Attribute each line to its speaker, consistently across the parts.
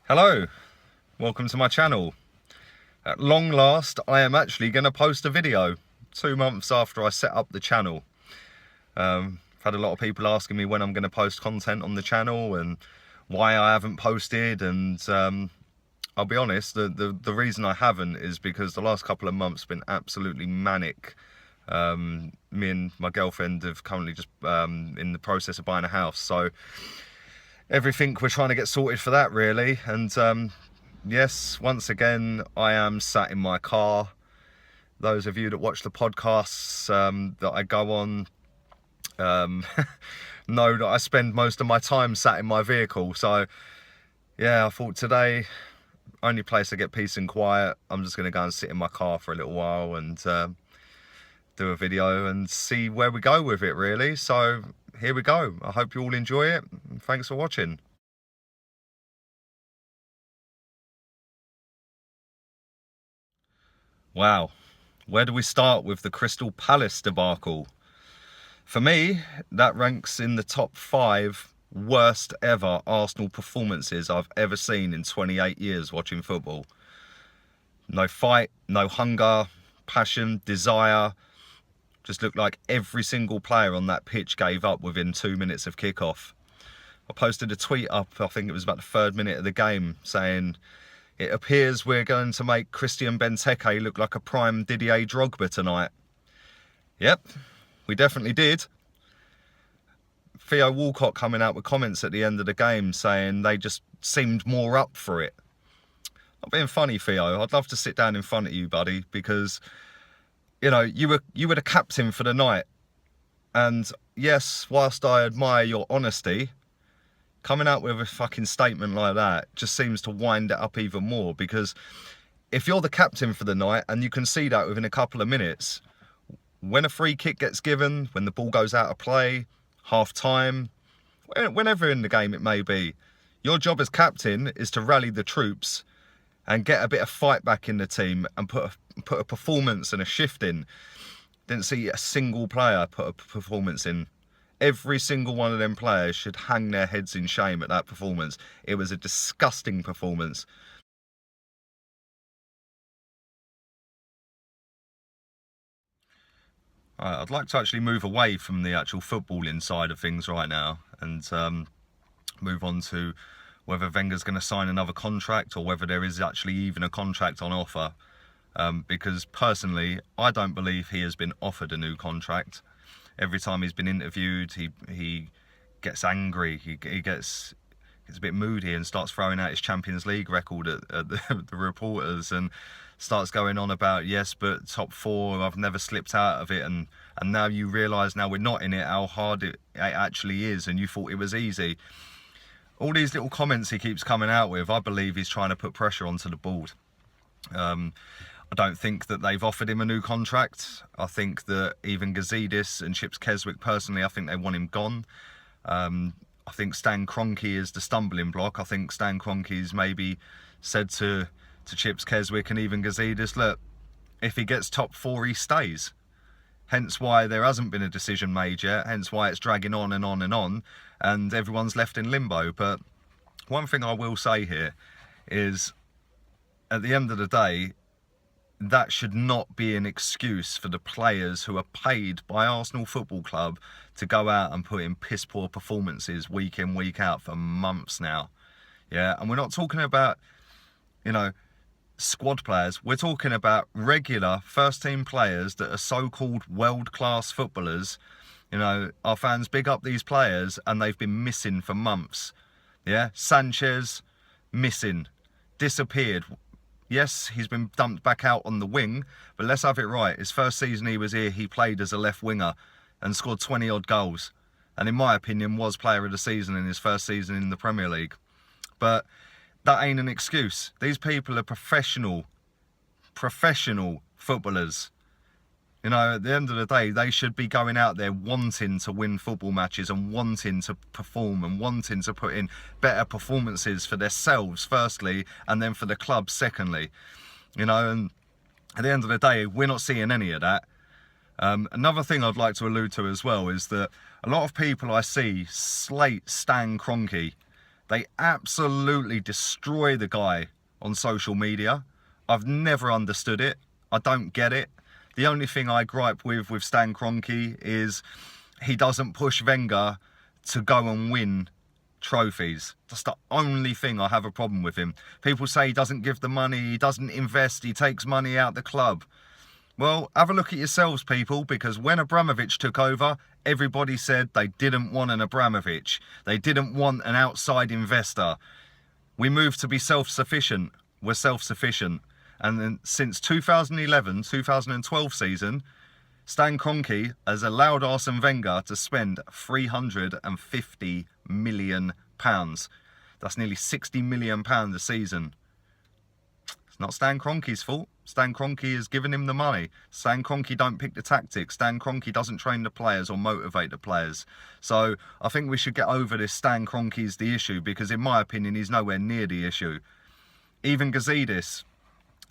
Speaker 1: Hello, welcome to my channel. At long last, I am actually going to post a video 2 months after I set up the channel. I've had a lot of people asking me when I'm going to post content on the channel and why I haven't posted, and I'll be honest, the reason I haven't is because the last couple of months have been absolutely manic. Me and my girlfriend have currently just in the process of buying a house, so everything we're trying to get sorted for that really. And yes, once again I am sat in my car. Those of you that watch the podcasts that I go on know that I spend most of my time sat in my vehicle. So yeah, I thought today, only place to get peace and quiet, I'm just going to go and sit in my car for a little while and do a video and see where we go with it really. So here we go. I hope you all enjoy it. Thanks for watching. Wow, where do we start with the Crystal Palace debacle? For me, that ranks in the top 5 worst ever Arsenal performances I've ever seen in 28 years watching football. No fight, no hunger, passion, desire. Just looked like every single player on that pitch gave up within 2 minutes of kickoff. I posted a tweet up, I think it was about the 3rd minute of the game, saying, "It appears we're going to make Christian Benteke look like a prime Didier Drogba tonight." Yep, we definitely did. Theo Walcott coming out with comments at the end of the game saying they just seemed more up for it. Not being funny, Theo. I'd love to sit down in front of you, buddy, because you know, you were the captain for the night. And yes, whilst I admire your honesty, coming out with a fucking statement like that just seems to wind it up even more. Because if you're the captain for the night and you can see that within a couple of minutes, when a free kick gets given, when the ball goes out of play, half time, whenever in the game it may be, your job as captain is to rally the troops and get a bit of fight back in the team and put a performance and a shift in. Didn't see a single player put a performance in. Every single one of them players should hang their heads in shame at that performance. It was a disgusting performance. I'd like to actually move away from the actual footballing side of things right now and move on to whether Wenger's going to sign another contract or whether there is actually even a contract on offer. Because personally, I don't believe he has been offered a new contract. Every time he's been interviewed, he gets angry, he gets a bit moody and starts throwing out his Champions League record at the reporters and starts going on about, yes, but top 4, I've never slipped out of it, and now you realise now we're not in it, how hard it actually is, and you thought it was easy. All these little comments he keeps coming out with, I believe he's trying to put pressure onto the board. I don't think that they've offered him a new contract. I think that even Gazidis and Chips Keswick, personally, I think they want him gone. I think Stan Kroenke is the stumbling block. I think Stan Kroenke's maybe said to Chips Keswick and even Gazidis, look, if he gets top 4, he stays. Hence why there hasn't been a decision made yet, hence why it's dragging on and on and on, and everyone's left in limbo. But one thing I will say here is, at the end of the day, that should not be an excuse for the players who are paid by Arsenal Football Club to go out and put in piss poor performances week in, week out for months now. Yeah, and we're not talking about, you know, squad players. We're talking about regular first team players that are so-called world-class footballers. You know, our fans big up these players and they've been missing for months. Yeah, Sanchez, missing, disappeared. Yes, he's been dumped back out on the wing, but let's have it right. His first season he was here, he played as a left winger and scored 20 odd goals. And in my opinion, was player of the season in his first season in the Premier League. But that ain't an excuse. These people are professional footballers. You know, at the end of the day, they should be going out there wanting to win football matches and wanting to perform and wanting to put in better performances for themselves, firstly, and then for the club, secondly. You know, and at the end of the day, we're not seeing any of that. Another thing I'd like to allude to as well is that a lot of people I see slate Stan Kroenke They absolutely destroy the guy on social media. I've never understood it. I don't get it. The only thing I gripe with Stan Kroenke is he doesn't push Wenger to go and win trophies. That's the only thing I have a problem with him. People say he doesn't give the money, he doesn't invest, he takes money out the club. Well, have a look at yourselves, people, because when Abramovich took over, everybody said they didn't want an Abramovich. They didn't want an outside investor. We moved to be self-sufficient. We're self-sufficient. And then since 2011, 2012 season, Stan Kroenke has allowed Arsene Wenger to spend £350 million. That's nearly £60 million a season. It's not Stan Kroenke's fault. Stan Kroenke has given him the money. Stan Kroenke don't pick the tactics. Stan Kroenke doesn't train the players or motivate the players. So I think we should get over this Stan Kroenke's the issue, because in my opinion, he's nowhere near the issue. Even Gazidis,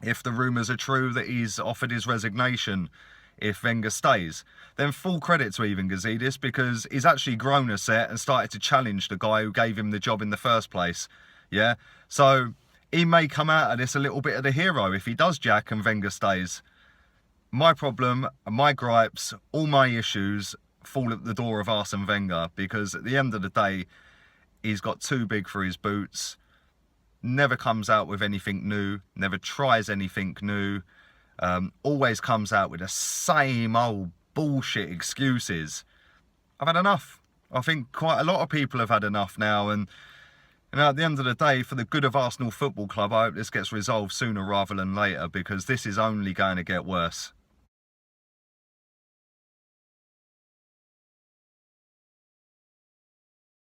Speaker 1: if the rumours are true that he's offered his resignation if Wenger stays, then full credit to even Gazidis, because he's actually grown a set and started to challenge the guy who gave him the job in the first place. Yeah, so he may come out of this a little bit of the hero if he does jack and Wenger stays. My problem, my gripes, all my issues fall at the door of Arsene Wenger, because at the end of the day, he's got too big for his boots. Never comes out with anything new, never tries anything new, always comes out with the same old bullshit excuses. I've had enough. I think quite a lot of people have had enough now, and at the end of the day, for the good of Arsenal Football Club, I hope this gets resolved sooner rather than later, because this is only going to get worse.